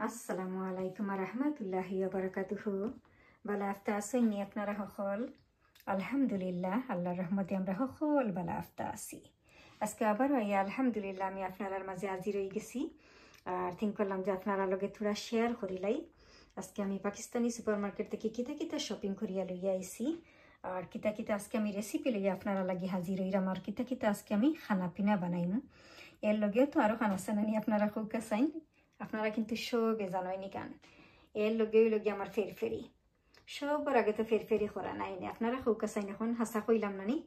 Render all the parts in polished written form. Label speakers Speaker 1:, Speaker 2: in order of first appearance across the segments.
Speaker 1: আসসালামু আলাইকুম রহমতুল্লাহি ওয়া বারাকাতুহু। বালা আফতা আসইনি আপনারা সকল? আলহামদুলিল্লাহ, আল্লাহর রহমতে আমরা সকল বালা আফতা আছি। আজকে আবার আলহামদুলিল্লাহ আমি আপনার মাঝে হাজির হয়ে গেছি আর থিঙ্ক করলাম যে আপনারা লগে থোড়া শেয়ার করিলাই। আজকে আমি পাকিস্তানি সুপার মার্কেট থেকে কিতা কিতা শপিং করিয়া লইয়া আইছি আর কিতা কিতা আজকে আমি রেসিপি লইয়া আপনারা লাগি হাজির হইলাম আর কিতা কিতা আজকে আমি খানা পিনা বানাইম। এর লগেও তো আরও খানা সানানি আপনারা খুব কাছাইন, আপনারা কিন্তু সবে জানোয়নি কান। এর লগেও লগে আমার ফেরফেরি সবার আগে তো ফেরফেরি করা নাই নি, আপনারা খুব কাছাইন। এখন হাসা কইলাম নানি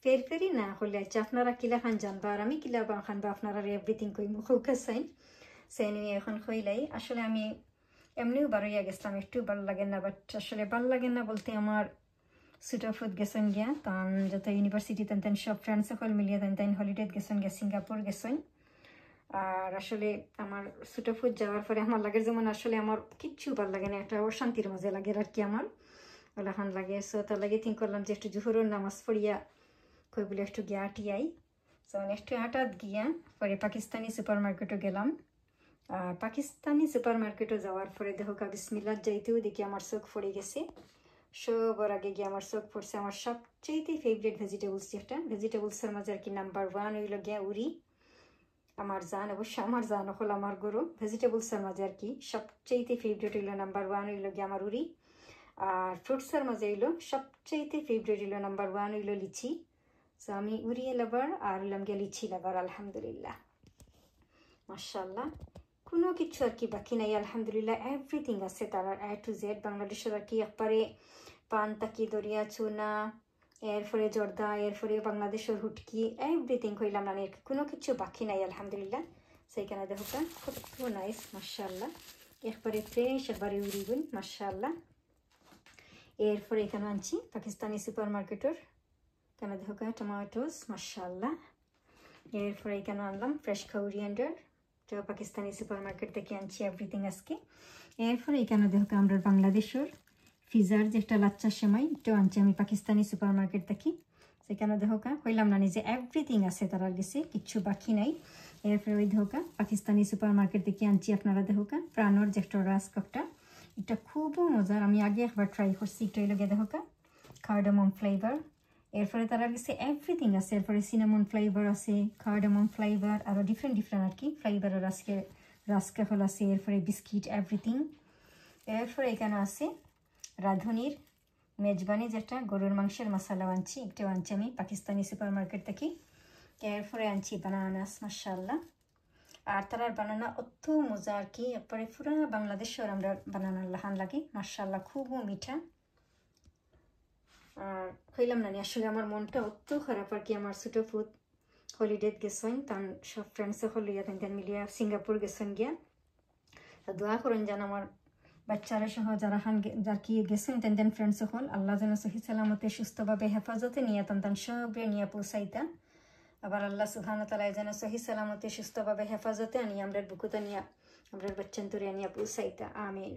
Speaker 1: ফেরফেরি না করলে আচ্ছা আপনারা কিলা খান জানবা আর আমি কিলা খান বা আপনারা এভরিথিং কইম খুব কাছাইন। সেই নিয়ে এখন কইলাই আসলে আমি এমনিও বারোইয়া গেছিলাম, একটু ভালো লাগে না, বাট আসলে ভালো লাগে না বলতে আমার সুটাফুত গেছেন গিয়া তান যত ইউনিভার্সিটি তেন সব ফ্রেন্ডস সকল মিলিয়ে তেন হলিডেত গেছেন গিয়া সিঙ্গাপুর গেছেন। আর আসলে আমার সুটাফুত যাওয়ার পরে আমার লাগে যেমন আসলে আমার কিচ্ছু ভালো লাগে না, একটা অশান্তির মাঝে লাগে আর কি আমার ওলাখান লাগে। সো তার লাগে থিঙ্ক করলাম যে একটু জোহরের নামাজ পড়িয়া কই বলে একটু গিয়া আটিয়াই। সো একটু আটাত গিয়া পরে পাকিস্তানি সুপার মার্কেটও গেলাম। আর পাকিস্তানি সুপার মার্কেটও যাওয়ার পরে দেখো বিসমিল্লাহ যাইতেও দেখি আমার চোখ পড়ে গেছে। সবার আগে গিয়ে আমার চোখ পড়ছে আমার সবচেয়ে ফেভারিট ভেজিটেবলস, যেটা ভেজিটেবলসের মাঝে আর কি নাম্বার 1 হইল গিয়া উরি। আমার জান অবশ্যই আমার জান হল আমার গরু। ভেজিটেবলসের মাঝে আর কি সবচেয়ে ফেভারিট হইল নাম্বার 1 হইল গিয়ে আমার উরি। আর ফ্রুটসের মাঝে হইল সবচেয়ে ফেভারিট হইল নাম্বার 1 হইল লিচি। সো আমি উরি লাভার আর হইলাম গিয়ে লিচি লাভার আলহামদুলিল্লাহ মাশাআল্লাহ। কোনো কিছু আর কি বাকি নাই আলহামদুলিল্লাহ, এভরিথিং আছে তার A to Z। বাংলাদেশের আর কি একবারে পান তাকি দরিয়া চুনা এরপরে জর্দা এরপরে বাংলাদেশের হুটকি এভরিথিং কইলাম না, কোনো কিছু বাকি নাই আলহামদুলিল্লাহ। সেইখানে দেখো কত নাইস মাশাআল্লাহ, একবারে ফ্রেশ একবারে উড়িগুন মাশাআল্লাহ। এরপরে এখানে আনছি পাকিস্তানি সুপার মার্কেটের, এখানে দেখো টমেটোস মাশাআল্লাহ। এরপরে এখানে আনলাম fresh coriander, Pakistani super market থেকে আনছি এভরিথিং আজকে। এরপরে এখানে দেখো আমরা বাংলাদেশের ফিজার যেটা লাচ্চা সেমাই এটাও আনছি আমি পাকিস্তানি সুপার মার্কেট থেকে। সেখানে দেখোকা কইলাম না যে এভরিথিং আছে তার গেছে কিচ্ছু বাকি নাই। এরপরে ওই দেখোকা পাকিস্তানি সুপার মার্কেট থেকে আনছি আপনারা দেখোকা প্রাণর যে একটা রাস্কটা, এটা খুবই মজার, আমি আগে একবার ট্রাই করছি। এটা লগে দেখোকা কার্ডামম ফ্লেভার। এরপরে তারা গেছে এভরিথিং আছে, এরপরে সিনামন ফ্লেভার আছে, কার্ডামম ফ্লেভার, আরও ডিফারেন্ট আর কি ফ্লেভারের আজকে রাস্কাফল আছে, এরপরে বিস্কিট এভরিথিং। এরপরে এখানে আছে রাঁধুনির মেজবানি যেটা গরুর মাংসের মশলা আনছি, এটাও আনছি আমি পাকিস্তানি সুপার মার্কেট থেকে। এরপরে আনছি বানানাস মাশাআল্লাহ। আর তার বানানা অত মজা আর কি একবারে পুরা বাংলাদেশের আমরা বানানার লাহান লাগে মাশাআল্লাহ, খুবও মিঠা। আর কইলাম না আসলে আমার মনটা অত খারাপ আর কি, আমার ছোটো ফুট হলিডেত গেছেন তান সব ফ্রেন্ডস সকল লইয়া তেন মিলিয়া সিঙ্গাপুর গেছেন গিয়া। দোয়া করেন যেন আমার বাচ্চারা সহ যারা যার কি গেছেন তেন ফ্রেন্ডস সকল আল্লাহ যেন সহি সালামতে সুস্থভাবে হেফাজতে নিয়ে তেন সবে নিয়ে পৌঁছাইতা। আবার আল্লাহ সুবহানাহু ওয়া তাআলা যেন সহি সালামতে সুস্থভাবে হেফাজতে আনি আমরা বুকুতে নিয়ে আমরা বাচ্চান্তরে নিয়ে পৌঁছাইতা, আমিন।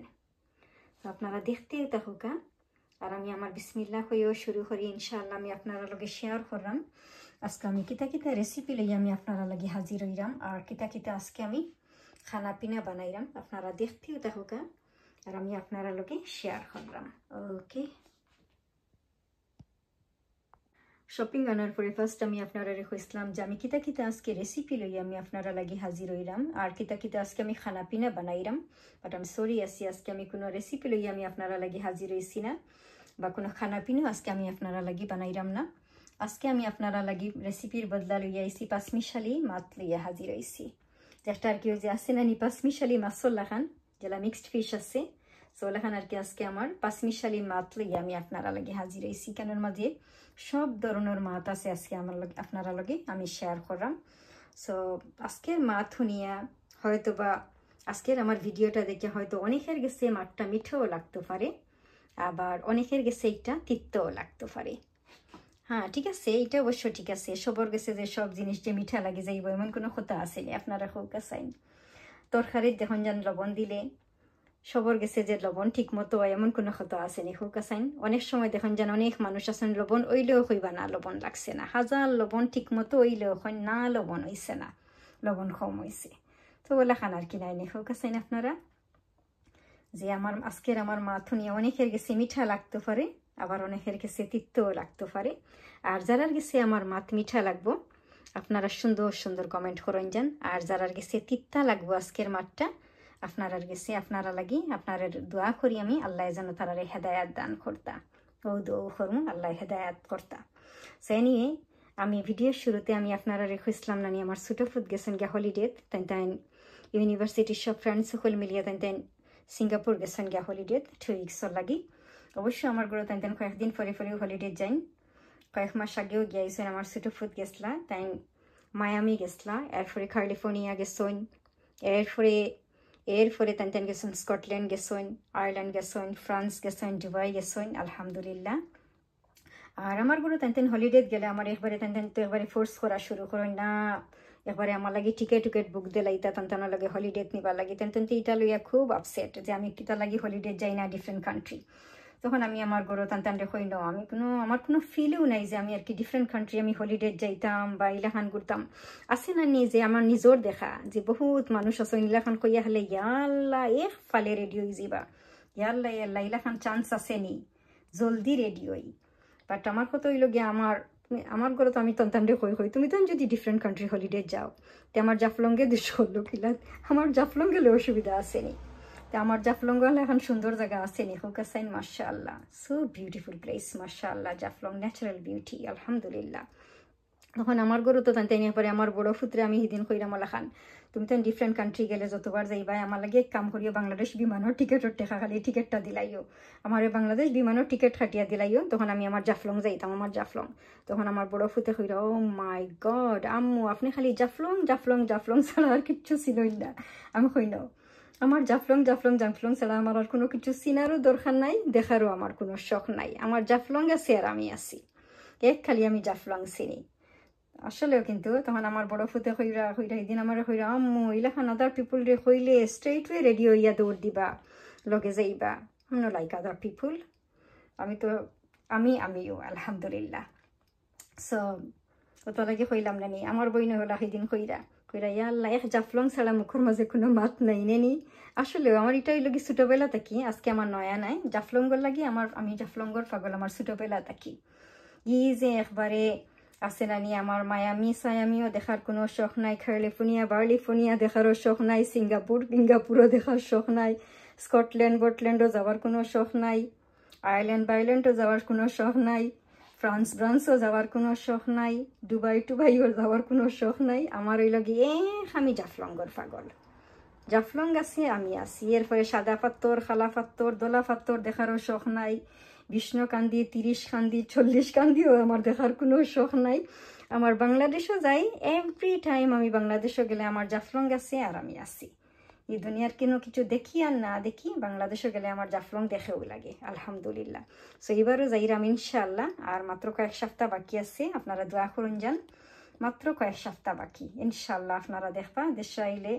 Speaker 1: আপনারা দেখতেই থাকুকা আর আমি আমার বিসমিল্লাহ হয়েও শুরু করি ইনশাআল্লাহ। আমি আপনারা লগে শেয়ার করলাম আজকে আমি কিতা কিতা রেসিপি লই আমি আপনারা লাগে হাজির হইলাম আর কিতা কিতা আজকে আমি খানা পিনা বানাইলাম, আপনারা দেখতেও থাকুকা আর আমি আপনারা লগে শেয়ার করলাম। ওকে, শপিং আনার পরে ফার্স্ট আমি আপনারা রেখেছিলাম যে আমি কিতা কিতা আজকে রেসিপি লই আমি আপনারা লাগে হাজির হইলাম আর কিতা কিতা আজকে আমি খানা পিনা বানাইলাম। বাট আমি সরি আছি আজকে আমি কোনো রেসিপি লই আমি আপনারা লাগে হাজির হইছি না বা কোনো খানা পিনাও আজকে আমি আপনারা লাগি বানাইলাম না। আজকে আমি আপনারা লাগি রেসিপির বদলা লইয়া আইছি পাঁচমিশালি মাছ লইয়া হাজির হইছি, যেটা আর কি ওই যে আছে না নি পাঁচমিশালি মাছর লাখান যেটা মিক্সড ফিশ আছে, সো লাখান আর কি আজকে আমার পাঁচমিশালি মাছ লইয়া আমি আপনারা লাগে হাজির হইছি। কেনর মাঝে সব ধরনের মাছ আছে আজকে আমার লগে আপনারা লগে আমি শেয়ার করলাম। সো আজকের মাছ শুনিয়া হয়তো বা আজকের আমার ভিডিওটা দেখে হয়তো অনেকের গেছে মাছটা মিঠাও লাগতে পারে আবার অনেকের গেছে এইটা তিক্তও লাগতে পারে। হ্যাঁ ঠিক আছে, এইটা অবশ্য ঠিক আছে, সবার গেছে যে সব জিনিস যে মিঠা লাগে যাইব এমন কোনো কথা আছে না, আপনারা হোক আসাইন। তরকারির যখন যান লবণ দিলে সবার গেছে যে লবণ ঠিক মতো এমন কোনো কথা আসেনি হোক আসাইন। অনেক সময় দেখুন যেন অনেক মানুষ আছেন লবণ ওইলেও হইবা না লবণ লাগছে না, হাজার লবণ ঠিক মতো ওইলেও হয় না লবণ হইছে না, লবণ কম হয়েছে, তো বলে খানার কিনাই নি হোক আসাইন আপনারা। যে আমার আজকের আমার মাথুনি অনেকের গেছে মিঠা লাগতে পারে, আবার অনেকের গেছে তিক্তও লাগতে পারে। আর যারার গেছে আমার মাত মিঠা লাগবো আপনারা সুন্দর সুন্দর কমেন্ট করেন যান। আর যারার গেছে তিত্তা লাগবো আজকের মাঠটা আপনারার গেছে আপনারা লাগি আপনার দোয়া করি আমি আল্লাহ যেন তারারে হেদায়াত দান করতা, ও দোয়া করমু আল্লাহ হেদায়াত করতা। সে নিয়ে আমি ভিডিওর শুরুতে আমি আপনারা রেখেছিলাম না নিয়ে আমার ছোটো ফুট গেছেন গিয়া হলিডে, তাই তাই ইউনিভার্সিটির সব ফ্রেন্ডস সকল মিলিয়ে তাই তাই সিঙ্গাপুর গেছেন গিয়া হলিডে 2 উইক্সর লাগি। অবশ্যই আমার ঘরে তাই তাই কয়েকদিন পরে পরেও হলিডে যাই, কয়েক মাস আগেও গিয়েছেন আমার ছোটো ফুট গেছলা, তাই মায়ামি গেছলা, এরপরে ক্যালিফোর্নিয়া গেছেন, এরপরে তাই তাই গেছেন স্কটল্যান্ড গেছেন, আয়ারল্যান্ড গেছেন, ফ্রান্স গেছেন, দুবাই গেছেন, আলহামদুলিল্লাহ। আর আমার ঘরে তাই তাই হলিডে গেলে আমার একবারে তাই তাই তো একবারে ফোর্স করা শুরু করেন না, একবারে আমার লাগে টিকেট বুক দিলাই তা তান লাগে হলিডে নিবার লাগে, তেন তেন ইটা লইয়া খুব আপসেট যে আমি কিতা লাগি হলিডে যাই না ডিফারেন্ট কান্ট্রি। তখন আমি আমার ঘরে টান রেখই ন, আমি আমার কোনো ফিলও নাই যে আমি আর কি ডিফারেন্ট কান্ট্রি আমি হলিডে যাইতাম বা ইলাখান ঘুরতাম। আছে না নি যে আমার নিজর দেখা যে বহুত মানুষ আছে ইলাখান কইয়া হলে ইয়াল্লা এক ফালে রেডিও যাবা, ইয়াল্লা ইয়াল্লা ইলাখান চান্স আছে নি জলদি রেডিওই। বাট আমার কত হইল গিয়া আমার ঘরে তো আমি তন্তান্ডে হই তুমি তো যদি ডিফারেন্ট কান্ট্রি হলিডে যাও তো আমার জাফলঙ্গে দুশ হলো কিলা, আমার জাফলং গেলে অসুবিধা আসেনি। তো আমার জাফলং হলে এখন সুন্দর জায়গা আসেনি হুকাসাইন, মাশাআল্লাহ সো বিউটিফুল প্লেস, মাশাআল্লাহ জাফলং ন্যাচারাল বিউটি আলহামদুলিল্লাহ। তখন আমার গরু তো তাই পরে আমার বড় ফুতরে আমি সেদিন কইরাম খান তুমি তো ডিফারেন্ট কান্ট্রি গেলে যতবার যাইবা আমার লাগে এক কাম করিও বাংলাদেশ বিমানের টিকেটের টেকা খালি টিকেটটা দিলাইও, আমার বাংলাদেশ বিমানের টিকেট খাটিয়া দিলাইও। তখন আমি আমার জাফলং যাইতাম, আমার জাফলং। তখন আমার বড় ফুতে কইরা ও মাই গড আম্মু আপনি খালি জাফলং জাফলং জাফলং ছাড়া আর কিচ্ছু ছিলই না। আমি কই না আমার জাফলং জাফলং জাফলং ছাড়া আমার আর কোনো কিছু চিনারও দরকার নাই, দেখারও আমার কোনো শখ নাই, আমার জাফলং আছে আর আমি আছি, এক খালি আমি জাফলং চিনি আসলেও। কিন্তু তখন আমার বড় ফুতে হইরা এদিন আমার হইরা আম্মু ইলাখান আদার পিপুল রে হইলে স্ট্রেট ওয়ে রেডি হইয়া দৌড় দিবা লগে যাইবা, নো লাইক আদার পিপুল। আমি তো আমিও আলহামদুলিল্লাহ। সো কত লাগে হইলাম না নি আমার বইনে হলা সেদিন কইরা ইয়াল্লা এক জাফলং ছাড়া মুখের মাঝে কোনো মাত নাই নেনি। আসলেও আমার এটাই লাগি ছোটবেলা থাকি, আজকে আমার নয়া নাই জাফলঙ্গর লাগি আমি জাফলঙ্গর পাগল আমার ছোটবেলা থাকি। ই যে একবারে আছে না নি আমার মায়ামিও দেখার কোনো শখ নাই, বার্লিফোনিয়া দেখারও শখ নাই, সিঙ্গাপুরও দেখার শখ নাই, স্কটল্যান্ডও যাওয়ার কোনো শখ নাই, আয়ারল্যান্ডও যাওয়ার কোনো শখ নাই, ফ্রান্সও যাওয়ার কোনো শখ নাই, দুবাইও যাওয়ার কোনো শখ নাই। আমার ওই লগে আমি জাফলঙ্গর পাগল, জাফলং আছে আমি আছি। এরপরে সাদা পাত্তর, খালা পাত্তর, দোলা পাত্তর দেখারও শখ নাই, বিষ্ণুকান্দি, 30 কান্দি, 40 কান্দিও আমার দেখার কোনো শখ নাই। আমার বাংলাদেশও যাই, এভরি টাইম আমি বাংলাদেশও গেলে আমার জাফলং আছে আর আমি আছি। এই দুনিয়ার কোনো কিছু দেখি আর না দেখি বাংলাদেশও গেলে আমার জাফলং দেখেও লাগে আলহামদুলিল্লাহ। সো এবারও যাইরাম ইনশাআল্লাহ, আর মাত্র কয়েক সপ্তাহ বাকি আছে, আপনারা দোয়া করুন যান, মাত্র কয়েক সপ্তাহ বাকি ইনশাআল্লাহ আপনারা দেখবা দেশে আইলে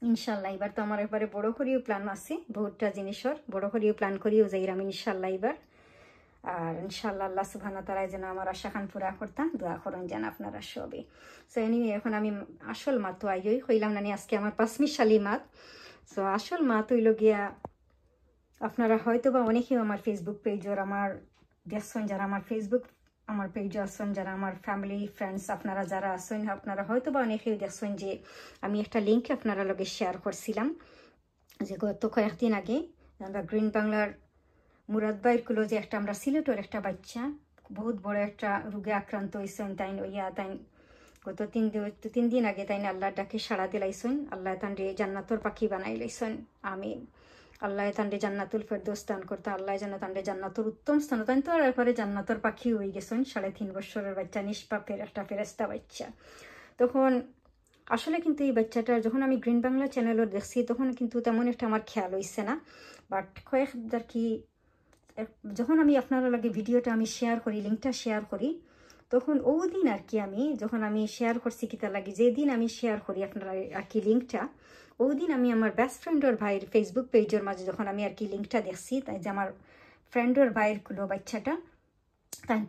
Speaker 1: ইনশাল্লাহ। এবার তো আমার একবারে বড় করিও প্ল্যান আছে, বহুতটা জিনিসের বড় করিও প্ল্যান করিও যাইরাম ইনশাল্লাহ এবার। আর ইনশাল্লাহ আল্লাহ সুবহানাহু ওয়া তাআলা যেন আমার আশা খান পুরা করতাম, দোয়া করুন যেন আপনারা সবে। সো এনিওয়ে এখন আমি আসল মাত তো আইই হইলাম না আজকে আমার পাঁচমিশালি মাত। সো আসল মাত হইল গিয়া আপনারা হয়তো বা অনেকেও আমার ফেসবুক পেজের আমার দেখছেন, যারা আমার ফেসবুক আমার পেজে আসছেন, যারা আমার ফ্যামিলি ফ্রেন্ডস আপনারা যারা আসছেন, আপনারা হয়তো বা অনেকেই দেখছেন যে আমি একটা লিঙ্ক আপনারা লগে শেয়ার করছিলাম যে গত কয়েকদিন আগে আমরা গ্রিন বাংলার মুরাদ ভাইয়ের কুলো যে একটা আমরা সিলেটের একটা বাচ্চা বহুত বড় একটা রোগে আক্রান্ত হয়েছেন, তাই তাই গত 3 দিন আগে তাই আল্লাহ ডাকে সাড়া দিলাইছেন, আল্লাহ তান্ডে জান্নাতর পাখি বানাই লাইছেন। আমিন। আল্লাহ তান্ডে জান্নাতুল ফেরদৌস দান করতে, আল্লাহ যেন তান্ডে জান্নাতুর উত্তম স্থান তাই তো। আর এরপরে জান্নাতর পাখি হয়ে গেছেন, 3.5 বছরের বাচ্চা, নিষ্পাপের একটা ফেরেস্তা বাচ্চা। তখন আসলে কিন্তু এই বাচ্চাটার যখন আমি গ্রিন বাংলা চ্যানেলও দেখছি তখন কিন্তু তেমন একটা আমার খেয়াল হইছে না, বাট কয়েক আর কি যখন আমি আপনারা লাগে ভিডিওটা আমি শেয়ার করি, লিঙ্কটা শেয়ার করি, তখন ওদিন আর কি আমি যখন আমি শেয়ার করছি কিতা লাগে, যেদিন আমি শেয়ার করি আপনারা আর কি লিঙ্কটা, ওদিন আমি আমার বেস্ট ফ্রেন্ডের ভাইয়ের ফেসবুক পেজের মাঝে যখন আমি আর কি লিঙ্কটা দেখছি, তাই যে আমার ফ্রেন্ডের ভাইয়ের কুলো বাচ্চাটা তাই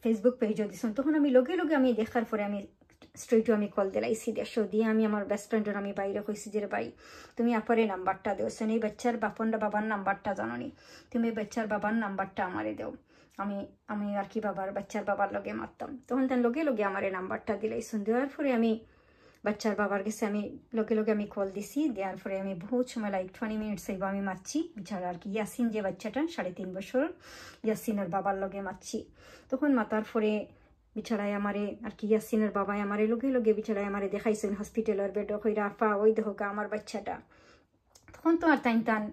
Speaker 1: ফেসবুক পেজও দিচ্ছেন, তখন আমি লগে আমি দেখার পরে আমি স্ট্রেটও আমি কল দিলাইছি দেড়শো দিয়ে আমি আমার বেস্ট ফ্রেন্ডের আমি বাইরে কইছি যে ভাই তুমি আপারে নাম্বারটা দেওছেন এই বাচ্চার বাবার নাম্বারটা জানোনি তুমি বাচ্চার বাবার নাম্বারটা আমারে দেও আমি আমি আর কি বাচ্চার বাবার লগে মারতাম তখন তার লগে লগে আমার এই নাম্বারটা দিলাইছেন দেওয়ার পরে আমি বাচ্চার বাবার কাছে আমি লগে লগে আমি কল দিছি দেওয়ার পরে আমি বহুত সময় লাইক 20 মিনিটস আইব আমি মারছি বিছাড়া আর কি ইয়াসিন যে বাচ্চাটা 3.5 বছর ইয়াসিনের বাবার লগে মারছি তখন মাতার পরে বিছাড়ায় আমারে আর কি ইয়াসিনের বাবাই আমারে লগে লগে বিছাড়ায় আমারে দেখাইছেন হসপিটালের বেড কইরা আফা ওই দেখোকা আমার বাচ্চাটা তখন তো আর টান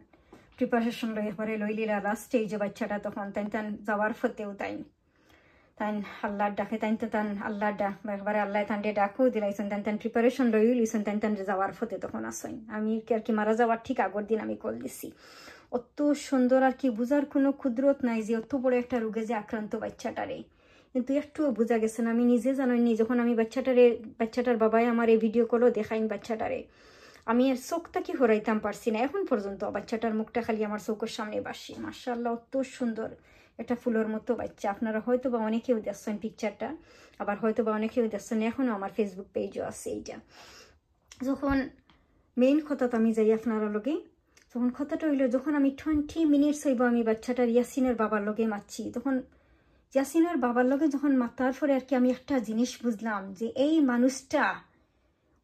Speaker 1: প্রিপারেশন লই একবারে লইলিরা লাস্ট স্টেজে বাচ্চাটা তখন টান যাওয়ার ফতেও তাই আল্লাহর ডাকে তান আল্লাহর ডাক একবারে আল্লাহ তান্ডে ডাকও দিলাইছেন টান প্রিপারেশন লই লিছেন টান যাওয়ার ফতে তখন আসেন আমি আর কি মারা যাওয়ার ঠিক আগর দিন আমি কল দিছি অত সুন্দর আর কি বুঝার কোনো ক্ষুদ্রত নাই যে অত বড় একটা রোগে যে আক্রান্ত বাচ্চাটারে কিন্তু একটুও বোঝা গেছে না আমি নিজে জানাইনি যখন আমি বাচ্চাটার বাবাই আমার এই ভিডিও কলও দেখাইন বাচ্চাটারে আমি আর চোখটা কি হরাইতাম পারছি না এখন পর্যন্ত বাচ্চাটার মুখটা খালি আমার চোখের সামনে বাসি মাশাআল্লাহ অত সুন্দর এটা ফুলের মতো বাচ্চা আপনারা হয়তো বা অনেকেও দেখছেন পিকচারটা আবার হয়তো বা অনেকেও দেখছেন এখনও আমার ফেসবুক পেজও আছে এইটা যখন মেইন কথাটা আমি যাই আপনারা লগে তখন কথাটা হইলো যখন আমি 20 মিনিটস হইব আমি বাচ্চাটার ইয়াসিনের বাবার লগে মারছি তখন ইয়াসিনের বাবার লগে যখন মাতার পরে আর কি আমি একটা জিনিস বুঝলাম যে এই মানুষটা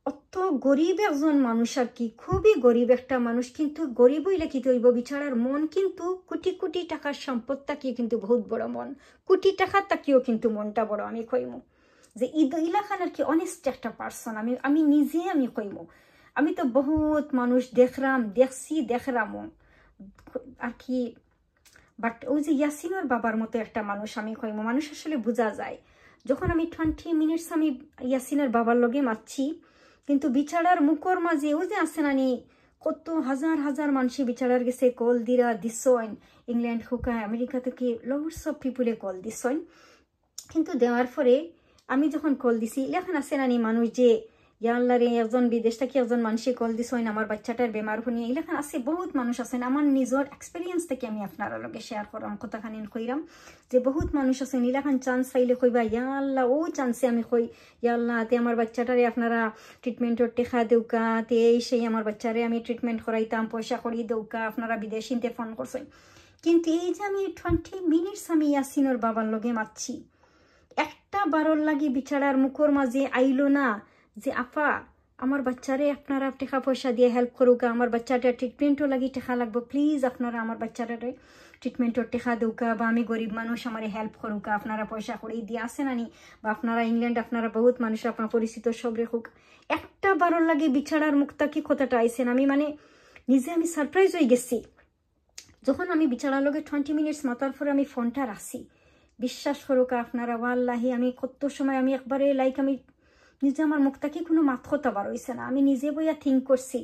Speaker 1: অত গরিব একজন মানুষ আর কি খুবই গরিব একটা মানুষ কিন্তু গরিব হইলে কি হইব বিছাড়ার মন কিন্তু কোটি কোটি টাকার সম্পদ তাকিয়ে কিন্তু বহুত বড় মন কোটি টাকার তাকিয়েও কিন্তু মনটা বড় আমি কইমু যে ঈদুল্লাহ খান আর কি অনেস্ট একটা পার্সন আমি নিজে আমি কইমু আমি তো বহুত মানুষ দেখলামও আর কি বাট ওই যে ইয়াসিনের বাবার মতো একটা মানুষ আমি কইমু মানুষ আসলে বোঝা যায় যখন আমি 20 মিনিটস আমি ইয়াসিনের বাবার লগে মারছি কিন্তু বিছাড়ার মুখর মাঝে ওই যে আছে নানি কত হাজার হাজার মানুষ বিছাড়ার গেছে কল দিছইন ইংল্যান্ড হোক আমেরিকা থেকে লটস অফ পিপুলে কল দিছইন কিন্তু দেওয়ার পরে আমি যখন কল দিছি লেখান আছে নানি মানুষ যে ইয়াল্লা রে একজন বিদেশ থেকে একজন মানুষে কল দিছইন আমার বাচ্চাটার বেমার হনিয়ে লেখান আছে বহুত মানুষ আছেন আমার নিজের এক্সপিরিয়েন্স থেকে আমি আপনারা লগে শেয়ার করাম কথাখানি কইরাম যে বহুত মানুষ আছেন লেখান চান্স পাইলে কইবা ইয়াল্লা ও চান্সে আমি কই ইয়াল্লা তে আমার বাচ্চাটারে আপনারা ট্রিটমেন্টর টেকা দেউকা তে এই সেই আমার বাচ্চারে আমি ট্রিটমেন্ট করাইতাম পয়সা করি দেউকা আপনারা বিদেশিতে ফোন করছেন কিন্তু এই যে আমি 20 মিনিটস আমি ইয়াসিনের বাবার লগে মারছি একটা বারর লাগি বিছাড়ার মুখর মাঝে আইলো না যে আপা আমার বাচ্চারে আপনারা টাকা পয়সা দিয়ে হেল্প করুকা আমার বাচ্চাটা ট্রিটমেন্টও লাগি টাকা লাগবো প্লিজ আপনারা আমার বাচ্চাটারে ট্রিটমেন্টর টাকা দেউকা বা আমি গরিব মানুষ আমার হেল্প করুকা আপনারা পয়সা করে দিয়ে আসেন আনি বা আপনারা ইংল্যান্ড আপনারা বহুত মানুষ আপনার পরিচিত সব রেখুক একটা বারর লাগে বিছাড়ার মুখটা কি কথাটা আইসেন আমি মানে নিজে আমি সারপ্রাইজ হয়ে গেছি যখন আমি বিছাড়ার লগে 20 মিনিটস মাতার পরে আমি ফোনটা রাখছি বিশ্বাস করুকা আপনারা ওয়াল্লাহি আমি কত সময় আমি একবারে লাইক আমি নিজে আমার মুখটা কি কোনো মাত কথা বার হইছে না আমি নিজে বইয়া থিঙ্ক করছি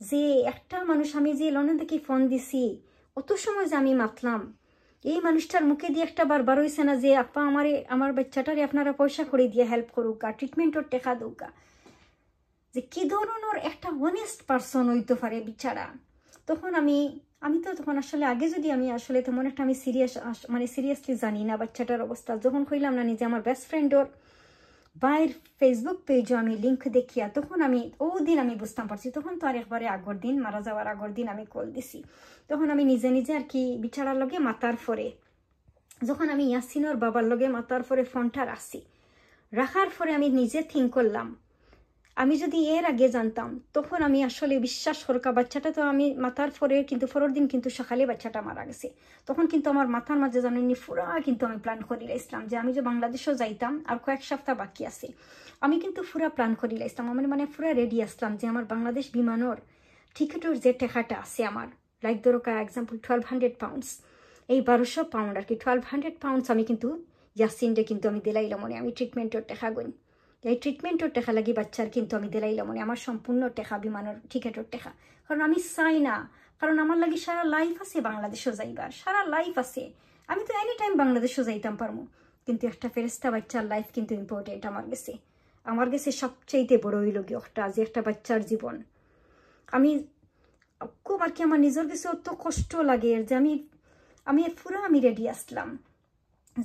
Speaker 1: যে একটা মানুষ আমি যে লন্ডন থেকে ফোন দিছি অত সময় যে আমি মাতলাম এই মানুষটার মুখে দিয়ে একটা বার হইছে না যে আপা আমার বাচ্চাটারে আপনারা পয়সা করে দিয়ে হেল্প করুকা ট্রিটমেন্টর টেকা দৌকা যে কি ধরনের একটা অনেস্ট পার্সন হইতে পারে বিছাড়া তখন আমি তো তখন আসলে আগে যদি আমি আসলে তেমন একটা আমি সিরিয়াসলি জানি না বাচ্চাটার অবস্থা যখন কইলাম না নিজে আমার বেস্ট ফ্রেন্ডর বাইর ফেসবুক পেজও আমি লিঙ্ক দেখিয়া তখন আমি দিন আমি বুঝতাম পারছি তখন তো আর একবারে আগর দিন মারা যাওয়ার আগর দিন আমি কল দিছি তখন আমি নিজে নিজে আর কি বিছাড়ার লগে মাতার পরে যখন আমি ইয়াসিনের বাবার লগে মাতার পরে ফোনটা রাখার পরে আমি নিজে থিঙ্ক করলাম আমি যদি এর আগে জানতাম তখন আমি আসলে বিশ্বাস করকা বাচ্চাটা তো আমি মাতার পরে কিন্তু পরের দিন কিন্তু সকালে বাচ্চাটা মারা গেছে তখন কিন্তু আমার মাথার মাঝে জানেননি পুরা কিন্তু আমি প্ল্যান করে লাইছিলাম যে আমি যে বাংলাদেশও যাইতাম আর কয়েক সপ্তাহ বাকি আছে আমি কিন্তু পুরা প্ল্যান করে লাইছিলাম মানে পুরা রেডি আসলাম যে আমার বাংলাদেশ বিমানের টিকিটের যে টাকাটা আছে আমার লাইক ধরো এক্সাম্পল 1200 পাউন্ডস এই 1200 পাউন্ড আর কি 1200 পাউন্ডস আমি কিন্তু ইয়াসিনরে কিন্তু আমি দিলাইলাম মনে আমি ট্রিটমেন্টের টাকা গই এই ট্রিটমেন্টের টাকা লাগি বাচ্চার কিন্তু আমি দিলাইলাম মনে আমার সম্পূর্ণ টাকা বিমানের টিকিটের টাকা কারণ আমি চাই না কারণ আমার লাগি সারা লাইফ আছে বাংলাদেশও যাইবার সারা লাইফ আছে আমি তো এনি টাইম বাংলাদেশও যাইতাম পারবো কিন্তু একটা ফেরেস্তা বাচ্চার লাইফ কিন্তু ইম্পর্টেন্ট আমার কাছে সবচেয়ে বড় হইল গিয়ে একটা যে একটা বাচ্চার জীবন আমি খুব আর কি আমার নিজের কাছে অত কষ্ট লাগে যে আমি পুরা রেডি আসলাম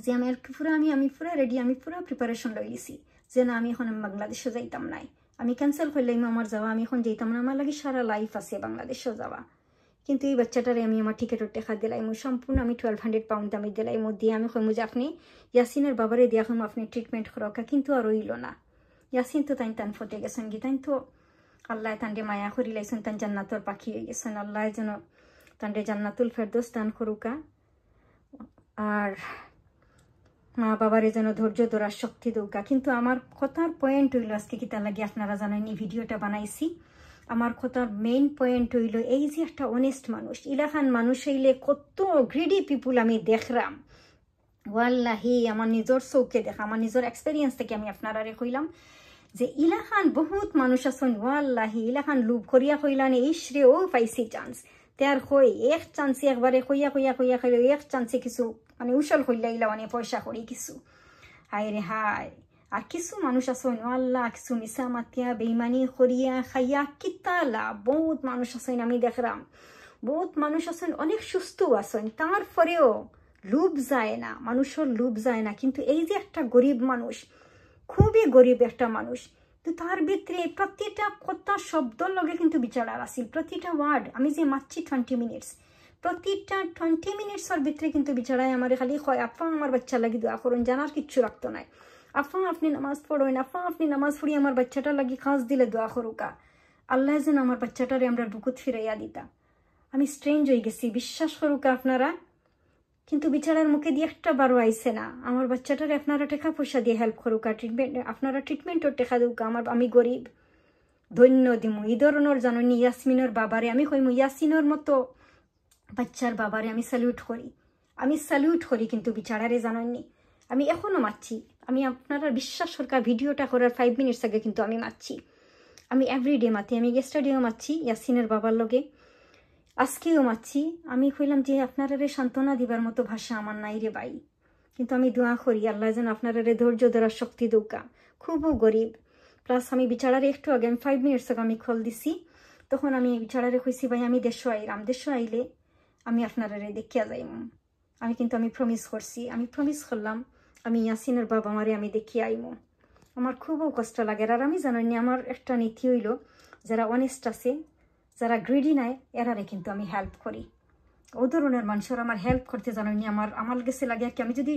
Speaker 1: যে আমি পুরা রেডি আমি পুরা প্রিপারেশন লইছি যে না আমি এখন বাংলাদেশও যাইতাম নাই, আমি ক্যান্সেল করলাম আমার যাওয়া, আমি এখন যাইতাম না, আমার লাগে সারা লাইফ আছে বাংলাদেশও যাওয়া। কিন্তু এই বাচ্চাটারে আমি আমার টিকেটের টাকা দিলাম, সম্পূর্ণ আমি 1200 পাউন্ড দামি দিলাম, দিয়ে আমি কইমু যে আপনি ইয়াসিনের বাবারে দিয়া কইমু আপনি ট্রিটমেন্ট করাকা, কিন্তু আর রইল না। ইয়াসিন তো তান ফটে গেছেন কি, তাই তো আল্লাহ তান্ডে মায়া করি লাইছেন, তান জান্নাতর পাখি হয়ে গেছেন। আল্লাহ যেন তান্ডে জান্নাতুল ফেরদৌস দান করুকা, আর মা বাবারে যেন ধৈর্য ধরার শক্তি দৌকা। কিন্তু আমার কথার পয়েন্ট হইল আজকে কি তার লাগে আপনারা জানেন এই ভিডিওটা বানাইছি, আমার কথার মেইন পয়েন্ট হইল এই যে একটা অনেস্ট মানুষ, ইলাখান মানুষ হইলে কত গ্রিডি পিপুল আমি দেখলাম, ওয়াল্লাহি আমার নিজের চৌকে দেখা, আমার নিজের এক্সপেরিয়েন্স থেকে আমি আপনারা কইলাম যে ইলাখান বহুত মানুষ আছেন, ওয়াল্লাহি ইলাখান লুভ করিয়া কইলান ইসরে ও পাইছি চান্স, তার কই এক চান্সে একবারে কইয়া কইয়া কইয়া কইল এক চান্সে কিছু মানে উসল কইলা ইলা মানে পয়সা করি কিছু, হায় রে হায়। আর কিছু মানুষ আছেন আল্লাহ কিছু মিশা মাতিয়া বেইমানি করিয়া খাইয়া কিতালা, বহুত মানুষ আছেন আমি দেখলাম, বহুত মানুষ আছেন অনেক সুস্থ আছেন, তারপরেও লুভ যায় না, মানুষের লুভ যায় না। কিন্তু এই যে একটা গরিব মানুষ, খুবই গরিব একটা মানুষ, তো তার ভিতরে প্রতিটা কথা শব্দর লগে কিন্তু বিচারার আসিল, প্রতিটা ওয়ার্ড আমি যে মারছি 20 মিনিটস, প্রতিটা 20 মিনিটসের ভিতরে কিন্তু বিচারায় আমার খালি হয় আপা আমার বাচ্চা লাগি দোয়া করুন, জানার কিচ্ছু রাখতো নাই, আপা আপনি নামাজ পড়েন, আপা আপনি নামাজ পড়ি আমার বাচ্চাটা লাগি খাস দিলে দোয়া করুকা, আল্লাহ যেন আমার বাচ্চাটারে আমরা বুকুত ফিরাইয়া দিতা। আমি স্ট্রেঞ্জ হয়ে গেছি, বিশ্বাস করুকা আপনারা। কিন্তু বিচারার মুখে দিয়ে একটা বারো আইসে না আমার বাচ্চাটারে আপনারা টাকা পয়সা দিয়ে হেল্প করুকা, ট্রিটমেন্ট আপনারা ট্রিটমেন্টও টেকা দেউকা, আমি গরিব ধন্য দিমু। এই ধরনের জানি ইয়াসমিনের বাবারে আমি কইমু, ইয়াসিনের মতো বাচ্চার বাবারে আমি স্যালিউট করি, কিন্তু বিচারারে জানাননি আমি এখনো মারছি। আমি আপনারা বিশ্বাস সরকার ভিডিওটা করার 5 মিনিটস আগে কিন্তু আমি মারছি, আমি এভরিডে মাতি, আমি ইয়েস্টারডেও মারছি ইয়াসিনের বাবার লগে, আজকেও মারছি। আমি কইলাম যে আপনারা সান্ত্বনা দিবার মতো ভাষা আমার নাই রে ভাই, কিন্তু আমি দোয়া করি আল্লাহ যেন আপনারা ধৈর্য ধরার শক্তি দৌকা, খুবও গরিব। প্লাস আমি বিচারারে একটু আগে আমি 5 মিনিটস আগে আমি কল দিছি, তখন আমি বিচারারে কইছি ভাই আমি দেশ আইলে আমি আপনারা দেখিয়া যাইম, আমি প্রমিস করছি, আমি প্রমিস করলাম আমি ইয়াসিনের বাবা মারে আমি দেখিয়ে আইমো। আমার খুবও কষ্ট লাগে। আর আমি জানি আমার একটা নীতি হইল যারা অনেস্ট আছে, যারা গ্রিডি নাই এরারে কিন্তু আমি হেল্প করি। ও ধরনের মানুষের আমার হেল্প করতে জানি আমার গেছে লাগে আর কি, আমি যদি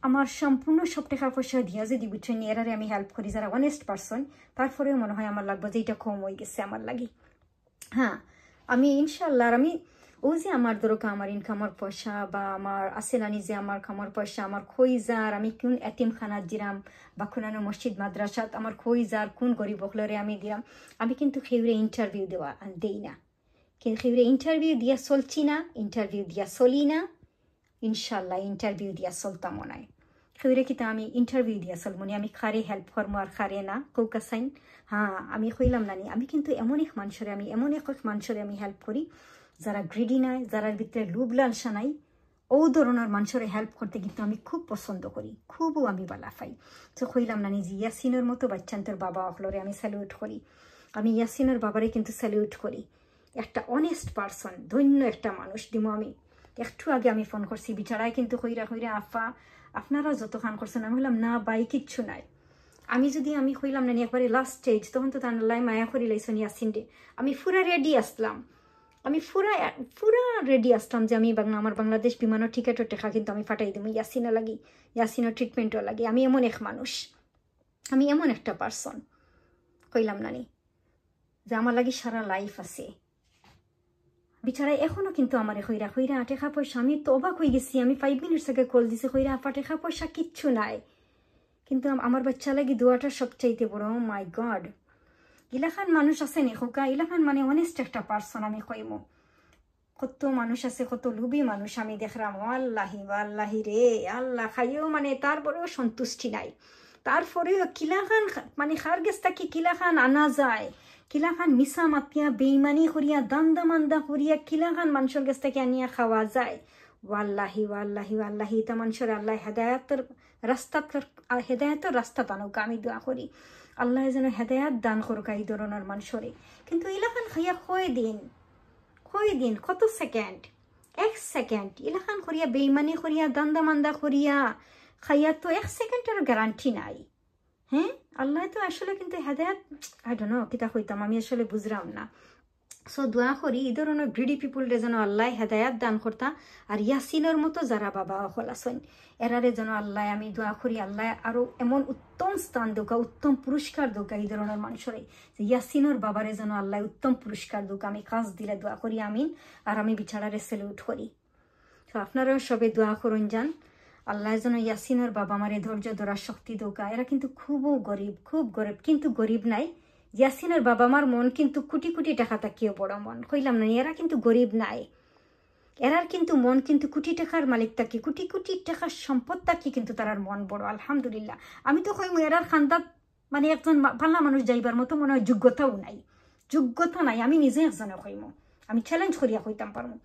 Speaker 1: আমার সম্পূর্ণ সব টাকা পয়সা দিয়া যদি বুঝছেন এরারে আমি হেল্প করি যারা অনেস্ট পারসন, তারপরেও মনে হয় আমার লাগবে যে এটা কম হয়ে গেছে আমার লাগি। হ্যাঁ আমি ইনশাল্লাহ আমি ও যে আমার দরকার আমার ইনকামের পয়সা বা আমার আছে না নিজে আমার খামার পয়সা আমার খইজার আমি কোন এতিমখানাত দিলাম বা কোনানো মসজিদ মাদ্রাসাত আমার খইজার কোন গরিব বকলরে আমি দিলাম, আমি কিন্তু খেউরে ইন্টারভিউ দেই না, কিন্তু খেউরে ইন্টারভিউ দিয়া চলছি না, ইন্টারভিউ দিয়া চলি না, ইনশাল্লাহ ইন্টারভিউ দিয়া চলতাম নাই। খেউরে কিন্তু আমি ইন্টারভিউ দিয়া চলমনি, আমি খারে হেল্প করবো আর খারে না কৌকা সাইন। হ্যাঁ আমি কইলাম নানি আমি কিন্তু এমন এক মানুষরে আমি হেল্প করি যারা গ্রিডি নাই, যারা ভিতরে লুভ লালসা নাই, ও ধরনের মানুষের হেল্প করতে কিন্তু আমি খুব পছন্দ করি, খুবও আমি বালা পাই। তো কইলাম নানি যে ইয়াসিনের মতো বাচ্চান্তর বাবা অকলরে আমি স্যালিউট করি, আমি ইয়াসিনের বাবারে কিন্তু স্যালিউট করি, একটা অনেস্ট পারসন, ধন্য একটা মানুষ দিমো। আমি একটু আগে আমি ফোন করছি বিচারায় কিন্তু কইরা আফা আপনারা যত খান করছেন, আমি বললাম না বাই কিচ্ছু নাই, আমি কইলাম নানি একবারে লাস্ট স্টেজ, তখন তো তার লাই মায়া করি লাইছেন ইয়াসিন ডে, আমি পুরা রেডি আসলাম, আমি পুরা রেডি আসলাম যে আমি আমার বাংলাদেশ বিমানের টিকেটের টাকা কিন্তু আমি ফাটাই দেবো ইয়াসিনা লাগি, ইয়াসিনের ট্রিটমেন্টও লাগে, আমি এমন এক মানুষ, আমি এমন একটা পারসন। কইলাম নানি যে আমার লাগি সারা লাইফ আছে, বিচারা এখনো কিন্তু আমার কইরা টাকা পয়সা, আমি তো অবাক হয়ে গেছি, আমি 5 মিনিটস আগে কল দিছি কইরা আপা টাকা পয়সা কিচ্ছু নাই, কিন্তু আমার বাচ্চা লাগি দোয়াটা সবচাইতে বড়। মাই গড, ইলাখান মানুষ আছে নেখোকা, ইলাখান মানে অনেস্ট একটা পারসন আমি কইমো। কত মানুষ আছে, কত লুবি মানুষ আমি দেখলাম, আল্লাহি রে আল্লাহ খাইও মানে তারপরেও সন্তুষ্টি নাই, তারপরেও কিলাখান মানে খার গেছটা কি কিলাখান আনা যায়, কিলাখান মিশা মাতিয়া বেইমানি করিয়া দান্দা মান্দা করিয়া কিলাখান মানুষের কাছ থেকে আনিয়া খাওয়া যায়। ওয়াল্লাহি তা মানুষের আল্লাহ হেদায়াতের রাস্তা টানুক, আমি দোয়া করি আল্লাহ যেন হেদায়াত দান করুক এই ধরনের মানুষরে। কিন্তু ইলাখান খাইয়া কয় দিন কত সেকেন্ড, 1 সেকেন্ড ইলাখান করিয়া বেইমানি করিয়া দান্দা মান্দা করিয়া খাইয়া তো 1 সেকেন্ডের গ্যারান্টি নাই। হ্যাঁ আল্লাহ তো আসলে কিন্তু হেদায়াত আই ডোন্ট নো কিতা কইতাম আমি আসলে বুঝলাম না সো দোয়া করি এই ধরনের গ্রিডি পিপুলরে যেন আল্লাহ হেদায়াত দান করতা আর ইয়াসিনের মতো যারা বাবা হল আসেন এরারে যেন আল্লাহ আমি দোয়া করি আল্লাহ আরো এমন উত্তম স্থান দোকা উত্তম পুরস্কার দোকা এই ধরনের মানুষরে যে ইয়াসিনের বাবারে যেন আল্লাহ উত্তম পুরস্কার দোকা আমি কাজ দিলে দোয়া করি আমিন আর আমি বিচারারে সেলিউট করি তো আপনারাও সবে দোয়া করুন যান আল্লাহ যেন ইয়াসিনের বাবা মারে ধৈর্য ধরার শক্তি দোকা এরা কিন্তু খুব গরিব কিন্তু গরিব নাই ইয়াসিনের বাবা মার মন কিন্তু কোটি কোটি টাকা তাকিয়েও বড় মন কইলাম না এরা কিন্তু গরিব নাই এরার কিন্তু মন কিন্তু কোটি টাকার মালিক তাকি কোটি কোটি টাকার সম্পদ তাকি কিন্তু তারার মন বড় আলহামদুলিল্লাহ আমি তো কইমু এরার খান্দাত মানে একজন ভালো মানুষ যাইবার মতো মনে হয় যোগ্যতা নাই আমি নিজে একজনে কইমু আমি চ্যালেঞ্জ করিয়া কইতাম পারমু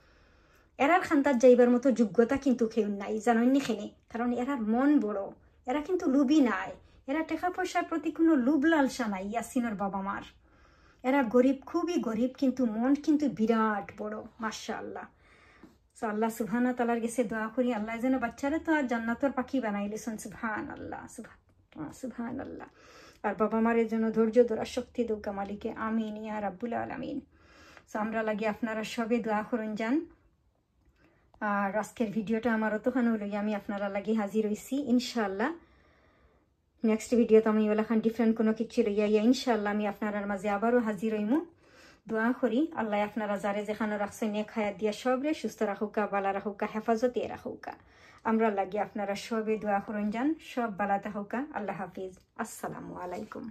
Speaker 1: এরার খান্দাত যাইবার মতো যোগ্যতা কিন্তু কেউ নাই জানেননি খেলে কারণ এরার মন বড় এরা কিন্তু লুবি নাই এরা টাকা পয়সার প্রতি কোনো লুব লালসা নাই ইয়াসিনের বাবা মার এরা গরিব খুবই গরিব কিন্তু মন কিন্তু বিরাট বড় মাশাআল্লাহ সো আল্লাহ সুবহানাহু ওয়া তাআলার কাছে দোয়া করি আল্লাহ যেন বাচ্চারা তো আর জান্নাতের পাখি বানাইলেছেন সুবহানাল্লাহ আর বাবা মারের জন্য ধৈর্য ধরার শক্তি দৌকা মালিকে আমিন ইয়া রাব্বুল আলামিন সো আমরা লাগি আপনারা সবে দোয়া করুন যান আর আজকের ভিডিওটা আমার অতখানে লই আমি আপনারা লাগি হাজির হইছি ইনশাআল্লাহ নেক্সট ভিডিওতে আমি ওলাখান ডিফারেন্ট কোনো কিছু লইয়া ইনশাআল্লাহ আমি আপনার মাঝে আবারও হাজির হইমু দোয়া করি আল্লাহ আপনারা যারে যেখানে রাখছেন নেক হায়াত দিয়া সবরে সুস্থ রাখুকা বালা রাখুকা হেফাজতে রাখুকা আমরা লাগি আপনারা সবে দোয়া করুন যান সব বালা থাকুকা আল্লাহ হাফিজ আসসালামু আলাইকুম